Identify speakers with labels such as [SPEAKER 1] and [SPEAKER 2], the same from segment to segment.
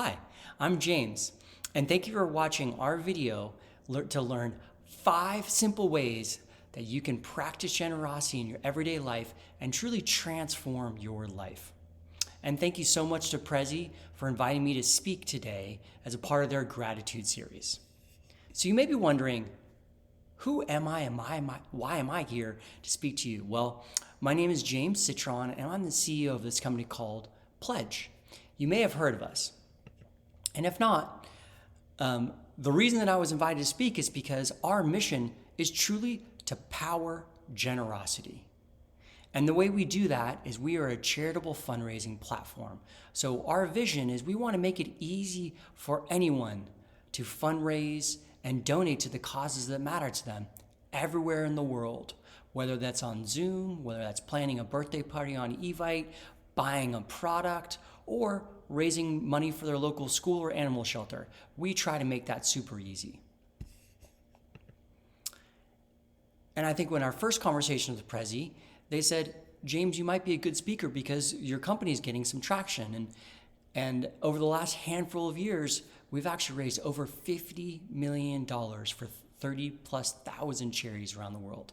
[SPEAKER 1] Hi, I'm James, and thank you for watching our video to learn 5 simple ways that you can practice generosity in your everyday life and truly transform your life. And thank you so much to Prezi for inviting me to speak today as a part of their gratitude series. So you may be wondering, who am I and why am I here to speak to you? Well, my name is James Citron, and I'm the CEO of this company called Pledge. You may have heard of us. And if not, the reason that I was invited to speak is because our mission is truly to power generosity. And the way we do that is we are a charitable fundraising platform. So our vision is we want to make it easy for anyone to fundraise and donate to the causes that matter to them everywhere in the world, whether that's on Zoom, whether that's planning a birthday party on Evite, buying a product, or raising money for their local school or animal shelter. We try to make that super easy. And I think when our first conversation with Prezi, they said, James, you might be a good speaker because your company is getting some traction. And over the last handful of years, we've actually raised over $50 million for 30,000+ charities around the world.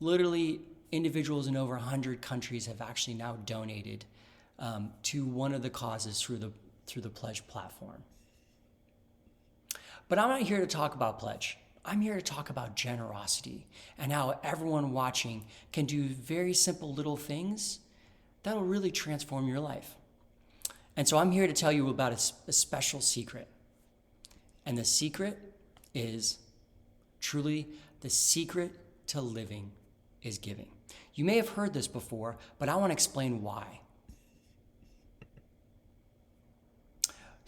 [SPEAKER 1] Literally, individuals in over 100 countries have actually now donated to one of the causes through the Pledge platform. But I'm not here to talk about Pledge. I'm here to talk about generosity and how everyone watching can do very simple little things that'll really transform your life. And so I'm here to tell you about a special secret. And the secret is truly the secret to living is giving. You may have heard this before, but I want to explain why.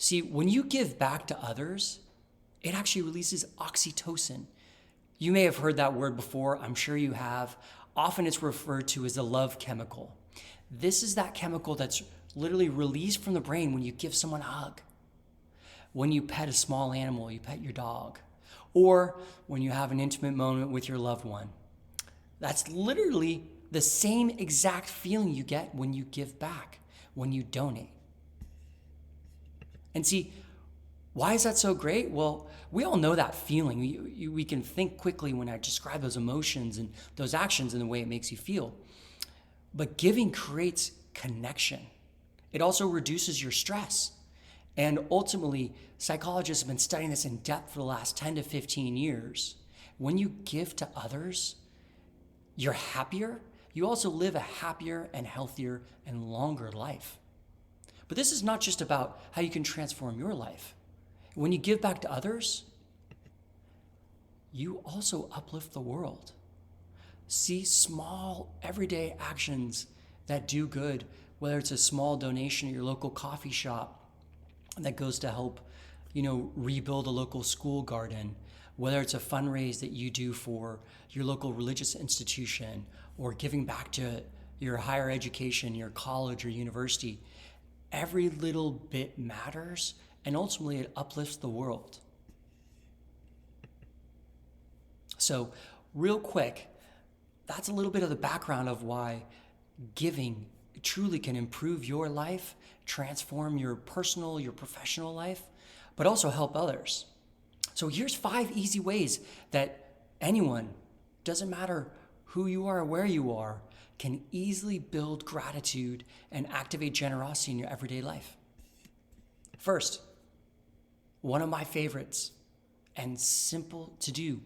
[SPEAKER 1] See, when you give back to others, it actually releases oxytocin. You may have heard that word before. I'm sure you have. Often it's referred to as the love chemical. This is that chemical that's literally released from the brain when you give someone a hug, when you pet a small animal, you pet your dog, or when you have an intimate moment with your loved one. That's literally the same exact feeling you get when you give back, when you donate. And see, why is that so great? Well, we all know that feeling. We can think quickly when I describe those emotions and those actions and the way it makes you feel. But giving creates connection. It also reduces your stress. And ultimately, psychologists have been studying this in depth for the last 10 to 15 years. When you give to others, you're happier. You also live a happier and healthier and longer life. But this is not just about how you can transform your life. When you give back to others, you also uplift the world. See small, everyday actions that do good, whether it's a small donation at your local coffee shop that goes to help, rebuild a local school garden, whether it's a fundraise that you do for your local religious institution, or giving back to your higher education, your college or university. Every little bit matters, and ultimately it uplifts the world. So real quick, that's a little bit of the background of why giving truly can improve your life, transform your personal, your professional life, but also help others. So here's 5 easy ways that anyone, doesn't matter who you are or where you are, can easily build gratitude and activate generosity in your everyday life. First, one of my favorites and simple to do.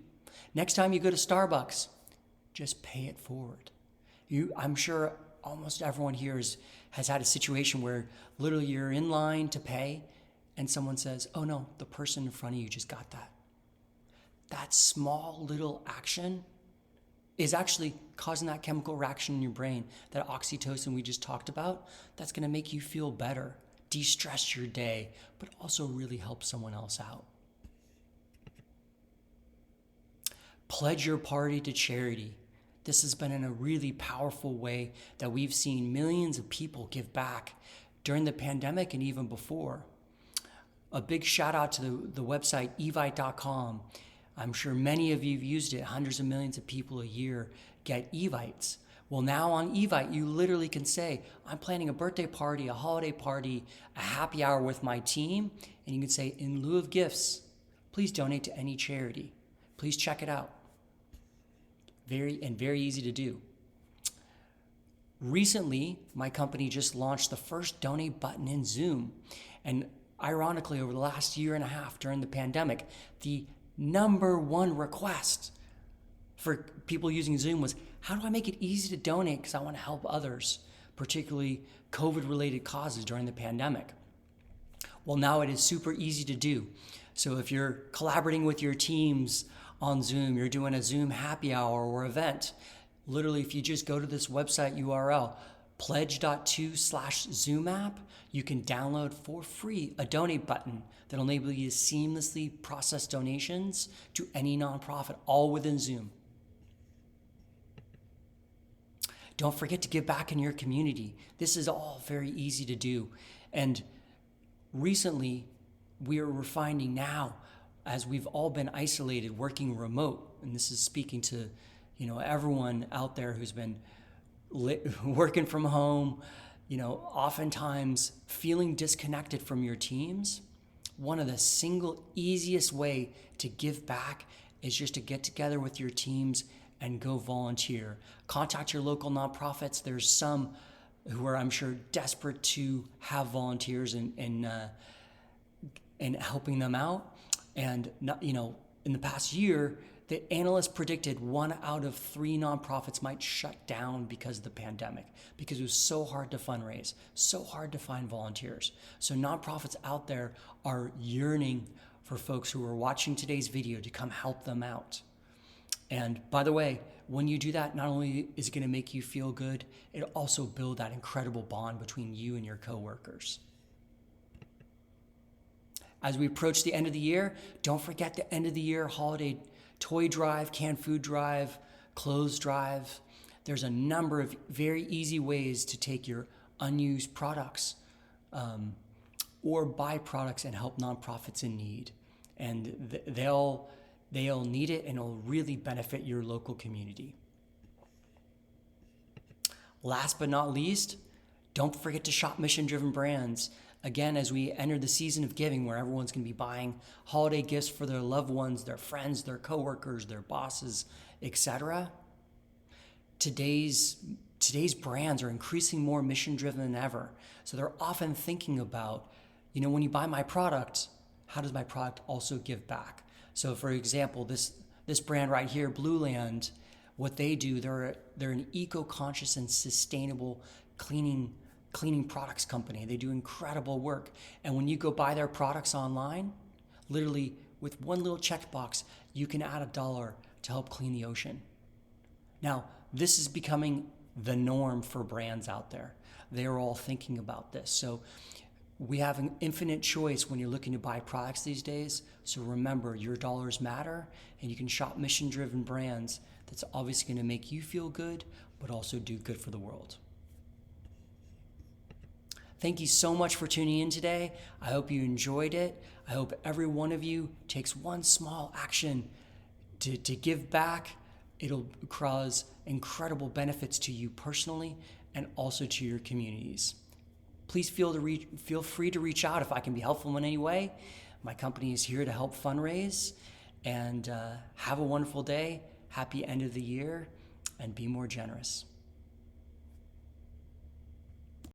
[SPEAKER 1] Next time you go to Starbucks, just pay it forward. I'm sure almost everyone here has had a situation where literally you're in line to pay and someone says, oh no, the person in front of you just got that. That small little action is actually causing that chemical reaction in your brain, that oxytocin we just talked about, that's going to make you feel better, de-stress your day, but also really help someone else out. Pledge your party to charity. This has been in a really powerful way that we've seen millions of people give back during the pandemic and even before. A big shout out to the website evite.com. I'm sure many of you have used it. Hundreds of millions of people a year get Evites. Well, now on Evite, you literally can say, I'm planning a birthday party, a holiday party, a happy hour with my team. And you can say, in lieu of gifts, please donate to any charity. Please check it out. Very easy to do. Recently, my company just launched the first donate button in Zoom. And ironically, over the last year and a half during the pandemic, the number one request for people using Zoom was, how do I make it easy to donate because I want to help others, particularly COVID-related causes during the pandemic? Well, now it is super easy to do. So if you're collaborating with your teams on Zoom, you're doing a Zoom happy hour or event, literally if you just go to this website URL, pledge.to/Zoom app, you can download for free a donate button that'll enable you to seamlessly process donations to any nonprofit, all within Zoom. Don't forget to give back in your community. This is all very easy to do. And recently, we're finding now, as we've all been isolated, working remote, and this is speaking to everyone out there who's been working from home, oftentimes feeling disconnected from your teams. One of the single easiest way to give back is just to get together with your teams and go volunteer. Contact your local nonprofits. There's some who are, I'm sure, desperate to have volunteers and helping them out. And in the past year, the analysts predicted 1 out of 3 nonprofits might shut down because of the pandemic, because it was so hard to fundraise, so hard to find volunteers. So nonprofits out there are yearning for folks who are watching today's video to come help them out. And by the way, when you do that, not only is it going to make you feel good, it'll also build that incredible bond between you and your coworkers. As we approach the end of the year, don't forget the end of the year holiday toy drive, canned food drive, clothes drive. There's a number of very easy ways to take your unused products or buy products and help nonprofits in need. And they'll need it, and it'll really benefit your local community. Last but not least, don't forget to shop mission-driven brands. Again, as we enter the season of giving, where everyone's going to be buying holiday gifts for their loved ones, their friends, their coworkers, their bosses, etc. Today's brands are increasing more mission-driven than ever. So they're often thinking about, when you buy my product, how does my product also give back? So for example, this brand right here, Blue Land, what they do, they're an eco-conscious and sustainable cleaning products company. They do incredible work. And when you go buy their products online, literally with one little checkbox, you can add $1 to help clean the ocean. Now, this is becoming the norm for brands out there. They're all thinking about this. So we have an infinite choice when you're looking to buy products these days. So remember, your dollars matter, and you can shop mission-driven brands that's obviously going to make you feel good, but also do good for the world. Thank you so much for tuning in today. I hope you enjoyed it. I hope every one of you takes one small action to give back. It'll cause incredible benefits to you personally and also to your communities. Please feel free to reach out if I can be helpful in any way. My company is here to help fundraise. And have a wonderful day. Happy end of the year, and be more generous.